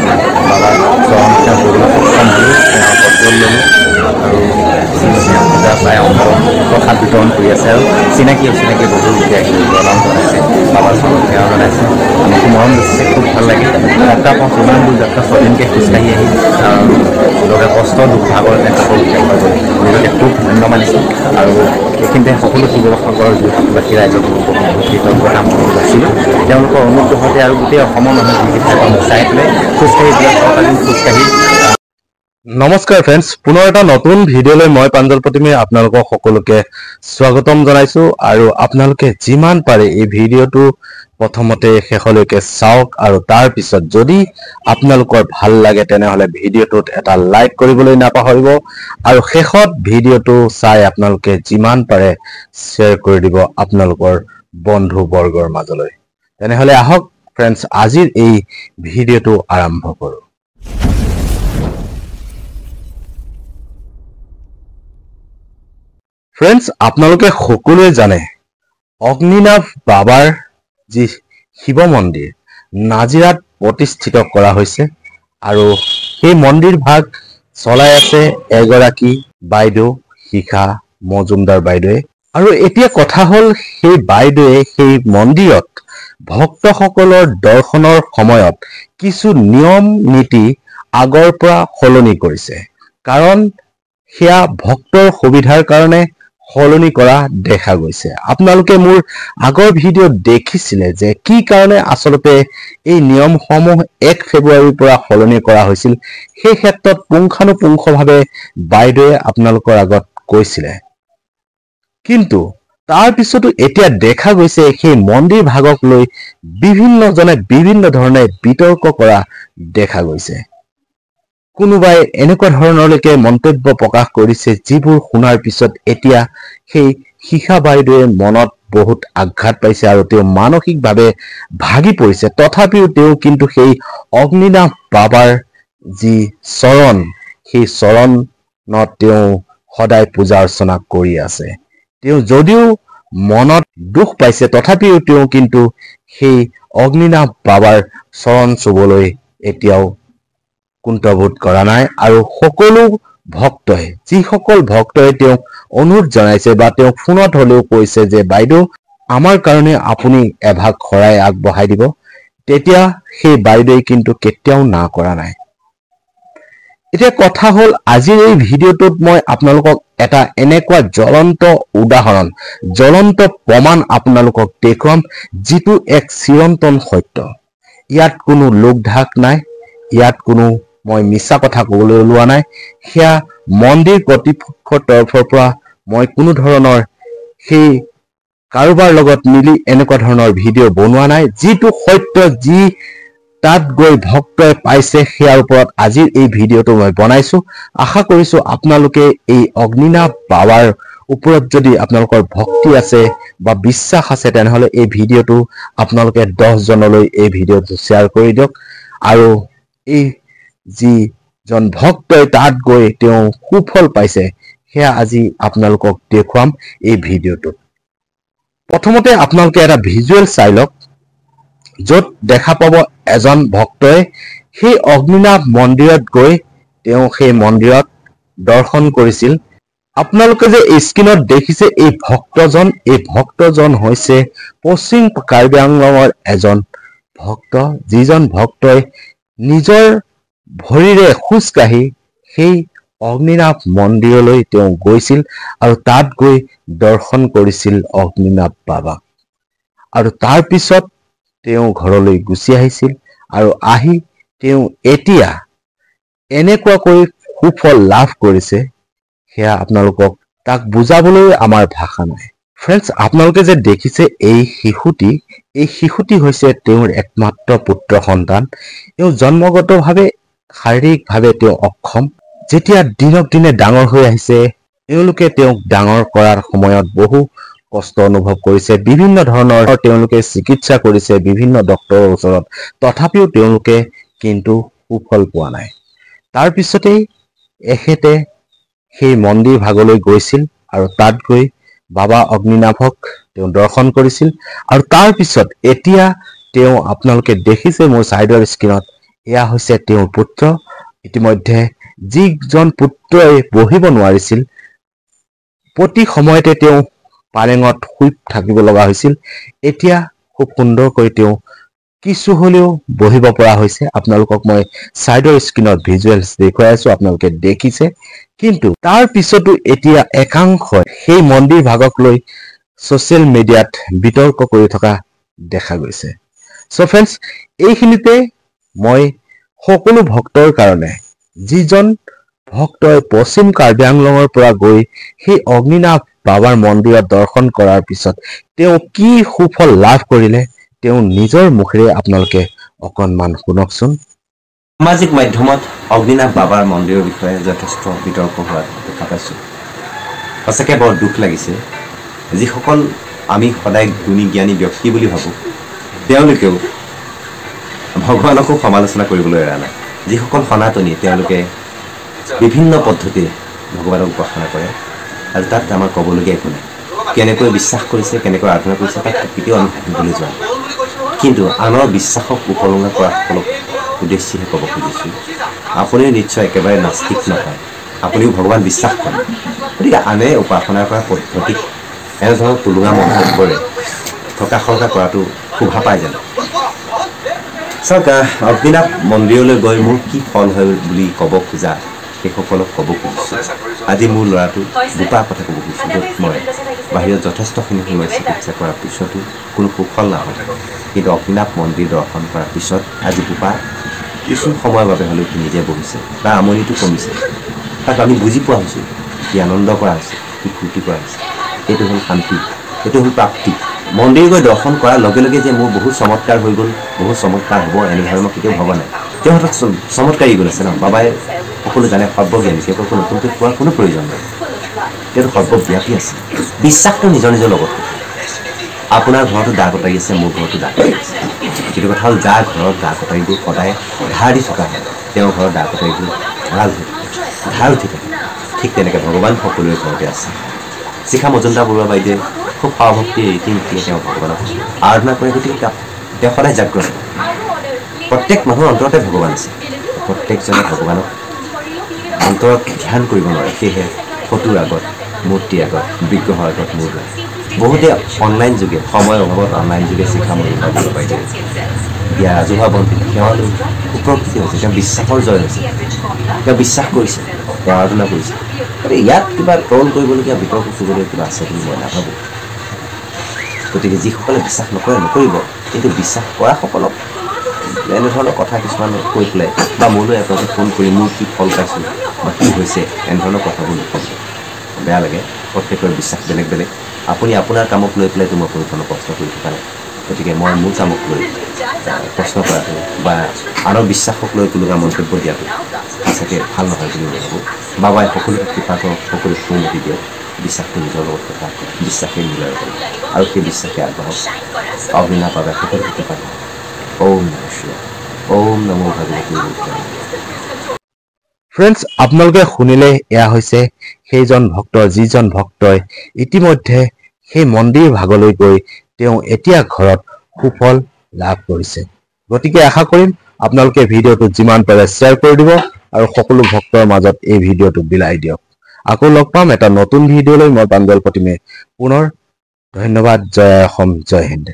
কৰিছে বাবাৰ চৰণ সেৱা কৰিবলৈ সক্ষম হ'লোঁ তেওঁৰ পত্ৰ ল'লোঁ আৰু পূজা প্ৰায় অন্ত প্ৰসাদ বিতৰণ কৰি আছে আৰু চিনাকি অচিনাকি বহু লোকে আহি প্ৰণাম জনাইছে বাবাৰ চৰণ সেৱা জনাইছে আমাকো মৰম দিছে খুব ভাল লাগে যাত্ৰা পথ ইমান দূৰ যাত্ৰা ছদিনকৈ খোজকাঢ়ি আহি লোকে কষ্ট দুখ ভাগৰ যেন সকলো শেষ হৈ গ'ল নিজকে খুব ধন্য মানিছোঁ আৰু এইখিনিতে সকলো শিৱসাগৰৰ যোৰহাটবাসী ৰাইজক কৃতজ্ঞতা মনত ৰাখিছিলোঁ তেওঁলোকৰ অনুগ্ৰহতে আৰু গোটেই অসমৰ মানুহ যিখিনি ঠাইখন চাই পেলাই খোজকাঢ়ি পেলাই ছটা দিন খোজকাঢ়ি। নমস্কাৰ ফ্ৰেণ্ডছ, পুনৰ এটা নতুন ভিডিঅ'লৈ মই প্ৰাঞ্জল প্ৰতিমে আপোনালোকক সকলোকে স্বাগতম জনাইছো আৰু আপোনালোকে যিমান পাৰে এই ভিডিঅ'টো প্ৰথমতে শেষলৈকে চাওক আৰু তাৰ পিছত যদি আপোনালোকৰ ভাল লাগে তেনেহলে ভিডিঅ'টোত এটা লাইক কৰিবলৈ নাপাহৰিব আৰু শেষত ভিডিঅ'টো চাই আপোনালোকে যিমান পাৰে শ্বেয়াৰ কৰি দিব আপোনালোকৰ বন্ধু বৰ্গৰ মাজলৈ। তেনেহলে আহক ফ্ৰেণ্ডছ, আজিৰ এই ভিডিঅ'টো আৰম্ভ কৰোঁ। ফ্ৰেণ্ডছ, আপোনালোকে সকলোৱে জানে অগ্নিনাভ বাবাৰ যি শিৱ মন্দিৰ নাজিৰাত প্ৰতিষ্ঠিত কৰা হৈছে আৰু সেই মন্দিৰ ভাগ চলাই আছে এগৰাকী বাইদেউ শিখা মজুমদাৰ বাইদেৱে। আৰু এতিয়া কথা হ'ল সেই বাইদেৱে সেই মন্দিৰত ভক্তসকলৰ দৰ্শনৰ সময়ত কিছু নিয়ম নীতি আগৰ পৰা সলনি কৰিছে, কাৰণ সেয়া ভক্তৰ সুবিধাৰ কাৰণে সলনি কৰা দেখা গৈছে। আপোনালোকে মোৰ আগৰ ভিডিঅ'ত দেখিছিলে যে কি কাৰণে আচলতে এই নিয়মসমূহ 1 ফেব্ৰুৱাৰীৰ পৰা সলনি কৰা হৈছিল। সেই ক্ষেত্ৰত পুংখানুপুংখভাৱে বাইদেৱে আপোনালোকৰ আগত কৈছিলে, কিন্তু তাৰ পিছতো এতিয়া দেখা গৈছে সেই মন্দিৰ ভাগক লৈ বিভিন্নজনে বিভিন্ন ধৰণে বিতৰ্ক কৰা দেখা গৈছে। কোনোবাই এনেকুৱা ধৰণলৈকে মন্তব্য প্ৰকাশ কৰিছে যিবোৰ শুনাৰ পিছত এতিয়া সেই শিখা বাইদেৱে মনত বহুত আঘাত পাইছে আৰু তেওঁ মানসিকভাৱে ভাগি পৰিছে। তথাপিও তেওঁ কিন্তু সেই অগ্নিনাভ বাবাৰ যি চৰণ, সেই চৰণত তেওঁ সদায় পূজা অৰ্চনা কৰি আছে। তেওঁ যদিও মনত দুখ পাইছে তথাপিও তেওঁ কিন্তু সেই অগ্নিনাভ বাবাৰ চৰণ চুবলৈ এতিয়াও কুণ্ঠবোধ কৰা নাই আৰু সকলো ভক্তই, যিসকল ভক্তই তেওঁক অনুৰোধ জনাইছে বা তেওঁক ফোনত হলেও কৈছে যে বাইদেউ আমাৰ কাৰণে আপুনি এভাগ শৰাই আগবঢ়াই দিব, তেতিয়া সেই বাইদেৱে কিন্তু কেতিয়াও না কৰা নাই। এতিয়া কথা হ'ল আজিৰ এই ভিডিঅ'টোত মই আপোনালোকক এটা এনেকুৱা জ্বলন্ত উদাহৰণ, জ্বলন্ত প্ৰমাণ আপোনালোকক দেখুৱাম যিটো এক চিৰন্তন সত্য। ইয়াত কোনো লোকঢাক নাই, ইয়াত কোনো মই মিছা কথা ক'বলৈ ওলোৱা নাই। সেয়া মন্দিৰ কৰ্তৃপক্ষৰ তৰফৰ পৰা মই কোনো ধৰণৰ সেই কাৰোবাৰ লগত মিলি এনেকুৱা ধৰণৰ ভিডিঅ' বনোৱা নাই। যিটো সত্য, যি তাত গৈ ভক্তই পাইছে, সেয়াৰ ওপৰত আজিৰ এই ভিডিঅ'টো মই বনাইছো। আশা কৰিছো আপোনালোকে এই অগ্নিনাভ বাবাৰ ওপৰত যদি আপোনালোকৰ ভক্তি আছে বা বিশ্বাস আছে তেনেহলে এই ভিডিঅ'টো আপোনালোকে 10 জনলৈ এই ভিডিঅ'টো শ্বেয়াৰ কৰি দিয়ক আৰু এই যিজন ভক্তই তাত গৈ তেওঁ সুফল পাইছে সেয়া আজি আপোনালোকক দেখুৱাম এই ভিডিঅ'টোত। প্ৰথমতে আপোনালোকে এটা ভিজুৱেল চাই লওক, য'ত দেখা পাব এজন ভক্তই সেই অগ্নিনাভ মন্দিৰত গৈ তেওঁ সেই মন্দিৰত দৰ্শন কৰিছিল। আপোনালোকে যে স্ক্ৰীনত দেখিছে এই ভক্তজন হৈছে পশ্চিম কাৰ্বি আংলঙৰ এজন ভক্ত, যিজন ভক্তই নিজৰ ভৰিৰে খোজকাঢ়ি সেই অগ্নিনাভ মন্দিৰলৈ তেওঁ গৈছিল আৰু তাত গৈ দৰ্শন কৰিছিল অগ্নিনাভ বাবাক আৰু তাৰ পিছত তেওঁ ঘৰলৈ গুচি আহিছিল আৰু আহি তেওঁ এতিয়া এনেকুৱাকৈ সুফল লাভ কৰিছে, সেয়া আপোনালোকক তাক বুজাবলৈ আমাৰ ভাষা নাই। ফ্ৰেণ্ডছ, আপোনালোকে যে দেখিছে এই শিশুটি হৈছে তেওঁৰ একমাত্ৰ পুত্ৰ সন্তান। তেওঁ জন্মগতভাৱে শাৰীৰিকভাৱে তেওঁ অক্ষম। যেতিয়া দিনক দিনে ডাঙৰ হৈ আহিছে, তেওঁলোকে তেওঁক ডাঙৰ কৰাৰ সময়ত বহু কষ্ট অনুভৱ কৰিছে। বিভিন্ন ধৰণৰ তেওঁলোকে চিকিৎসা কৰিছে বিভিন্ন ডক্তৰৰ ওচৰত, তথাপিও তেওঁলোকে কিন্তু সুফল পোৱা নাই। তাৰ পিছতেই এখেতে সেই মন্দিৰ ভাগলৈ গৈছিল আৰু তাত গৈ বাবা অগ্নিনাভক তেওঁ দৰ্শন কৰিছিল আৰু তাৰ পিছত এতিয়া তেওঁ আপোনালোকে দেখিছে মোৰ চাইডৰ স্ক্ৰীনত, এয়া হৈছে তেওঁৰ পুত্ৰ। ইতিমধ্যে যিজন পুত্ৰই বহিব নোৱাৰিছিল, প্ৰতি সময়তে তেওঁ পালেঙত শুই থাকিব লগা হৈছিল, এতিয়া খুব সুন্দৰকৈ তেওঁ কিছু হলেও বহিব পৰা হৈছে। আপোনালোকক মই চাইডৰ স্ক্ৰীনত ভিজুৱেলছ দেখুৱাই আছো, আপোনালোকে দেখিছে। কিন্তু তাৰ পিছতো এতিয়া একাংশই সেই মন্দিৰ ভাগক লৈ ছচিয়েল মিডিয়াত বিতৰ্ক কৰি থকা দেখা গৈছে। সো ফ্ৰেণ্ডছ, এইখিনিতে মই সকলো ভক্তৰ কাৰণে, যিজন ভক্তই পশ্চিম কাৰ্বি আংলঙৰ পৰা গৈ সেই অগ্নিনাভ বাবাৰ মন্দিৰত দৰ্শন কৰাৰ পিছত তেওঁ কি সুফল লাভ কৰিলে, তেওঁ নিজৰ মুখেৰে আপোনালোকে অকণমান শুনকচোন। সামাজিক মাধ্যমত অগ্নিনাভ বাবাৰ মন্দিৰৰ বিষয়ে যথেষ্ট বিতৰ্ক হোৱা দেখা পাইছোঁ। সঁচাকৈ বৰ দুখ লাগিছে। যিসকল আমি সদায় গুণী জ্ঞানী ব্যক্তি বুলি ভাবোঁ, তেওঁলোকেও ভগৱানকো সমালোচনা কৰিবলৈ এৰা নাই। যিসকল সনাতনী, তেওঁলোকে বিভিন্ন পদ্ধতিৰে ভগৱানক উপাসনা কৰে, আৰু তাত আমাৰ ক'বলগীয়া একো নাই। কেনেকৈ বিশ্বাস কৰিছে, কেনেকৈ আৰাধনা কৰিছে, তাক কেতিয়াও আমি ভাবিবলৈ যোৱা নাই। কিন্তু আনৰ বিশ্বাসক উপলংঘা কৰাসকলক উদ্দেশ্যেহে ক'ব খুজিছোঁ, আপুনিও নিশ্চয় একেবাৰে নাস্তিক নহয়, আপুনিও ভগৱান বিশ্বাস কৰে। গতিকে আনে উপাসনা কৰা পদ্ধতিক এনেধৰণৰ তুলনা মন্তব্য কৰে, থকা সৰকা কৰাটো শোভা পায় জানো? চাওক, অগ্নিনাভ মন্দিৰলৈ গৈ মোৰ কি ফল হয় বুলি ক'ব খোজা সেইসকলক ক'ব খুজিছোঁ। আজি মোৰ ল'ৰাটো দুটা কথা ক'ব খুজিছোঁ, য'ত মই বাহিৰত যথেষ্টখিনি সময় চিকিৎসা কৰাৰ পিছতো কোনো সুফল নহয়। কিন্তু অগ্নিনাভ মন্দিৰ দৰ্শন কৰাৰ পিছত আজি বোপা কিছু সময়ৰ বাবে হ'লেও সি নিজে বহিছে, তাৰ আমনিটো কমিছে। তাক আমি বুজি পোৱা হৈছোঁ, কি আনন্দ কৰা হৈছে, কি ফূৰ্তি কৰা হৈছে। এইটো হ'ল শান্তি, এইটো হ'ল প্ৰাপ্তি। মন্দিৰ গৈ দৰ্শন কৰাৰ লগে লগে যে মোৰ বহুত চমৎকাৰ হৈ গ'ল, বহুত চমৎকাৰ হ'ব, এনেধৰণৰ মই কেতিয়াও ভবা নাই। তেওঁ হাতত চমৎকাৰী গুণ আছে ন। বাবাই সকলো জানে, সৰ্বজ্ঞানী, তেওঁকো নতুনকৈ কোৱাৰ কোনো প্ৰয়োজন নাই। তেওঁতো সৰ্বব্যাপী আছে। বিশ্বাসটো নিজৰ নিজৰ লগত। আপোনাৰ ঘৰতো দা কটাৰী আছে, মোৰ ঘৰতো দা কটাৰী আছে। কিন্তু কথা হ'ল, যাৰ ঘৰত দা কটাৰীবোৰ সদায় ধাৰ দি থকা হয়, তেওঁৰ ঘৰৰ দা কটাৰীবোৰ ধাৰাল হৈ থাকে, ধাৰ উঠি থাকে। ঠিক তেনেকৈ ভগৱান সকলোৰে ঘৰতে আছে। শিখা মজুমদাৰ বৰুৱা বাইদেৱে খুব সহভক্তি ৰীতি নীতিৰে তেওঁ ভগৱানক আৰাধনা কৰে, গতিকে তেওঁ সদায় জাগ্ৰত। প্ৰত্যেক মানুহৰ অন্তৰতে ভগৱান আছে, প্ৰত্যেকজনে ভগৱানক অন্তৰত ধ্যান কৰিব নোৱাৰে। সেয়েহে ফটোৰ আগত, মূৰ্তিৰ আগত, বিগ্ৰহৰ আগত মূৰ লয়। বহুতে অনলাইন যোগে, সময়ৰ অভাৱত অনলাইন যোগে শিখা মজুমদাৰ বৰুৱা বাইদেৱে ইয়াৰ ৰাজহুৱা বন্তি সেৱালৈ উপকৃত হৈছে। তেওঁ বিশ্বাসৰ জয় হৈছে, তেওঁ বিশ্বাস কৰিছে, তেওঁ আৰাধনা কৰিছে। গতিকে ইয়াত কিবা ট্ৰল কৰিবলগীয়া, বিতৰ্ক কৰিবলগীয়া কিবা আছে বুলি মই নাভাবোঁ। গতিকে যিসকলে বিশ্বাস নকৰে, নকৰিব। কিন্তু বিশ্বাস কৰাসকলক এনেধৰণৰ কথা কিছুমান কৈ পেলাই বা মোলৈ আপোনালোকে ফোন কৰি মোৰ কি ফল পাইছোঁ বা কি হৈছে, এনেধৰণৰ কথাবোৰ নক'ব, বেয়া লাগে। প্ৰত্যেকৰে বিশ্বাস বেলেগ বেলেগ। আপুনি আপোনাৰ কামক লৈ পেলাই মই কোনো ধৰণৰ প্ৰশ্ন কৰি থকা নাই। গতিকে মই মোৰ কামক লৈ প্ৰশ্ন কৰাটো বা আনৰ বিশ্বাসক লৈ কোনো মন্তব্য দিয়াটো সঁচাকৈ ভাল নহয় বুলি মই ভাবোঁ। বাবাই সকলোকে কৃপা কৰক, সকলো সুমতি দিয়ক। বিশ্বাসটো নিজৰ লগত কথা, বিশ্বাসে মিলাই ৰাখক, আৰু সেই বিশ্বাসে আগবাঢ়ক। অগ্নিনাভ বাবাই সকলোকে কৃপা কৰক। ওম নমঃ শিৱায়, ওম নমো ভগৱতী ৰুদ্ৰায়। ফ্ৰেণ্ডছ, আপোনালোকে শুনিলে, এয়া হৈছে সেইজন ভক্ত, যিজন ভক্তই ইতিমধ্যে সেই মন্দিৰ ভাগলৈ গৈ তেওঁ এতিয়া ঘৰত সুফল লাভ কৰিছে। গতিকে আশা কৰিম আপোনালোকে ভিডিঅ'টো যিমান পাৰে শ্বেয়াৰ কৰি দিব আৰু সকলো ভক্তৰ মাজত এই ভিডিঅ'টো বিলাই দিয়ক। আকৌ লগ পাম এটা নতুন ভিডিঅ'লৈ। মই প্ৰাঞ্জল প্ৰতিমে পুনৰ ধন্যবাদ। জয় অসম, জয় হিন্দ।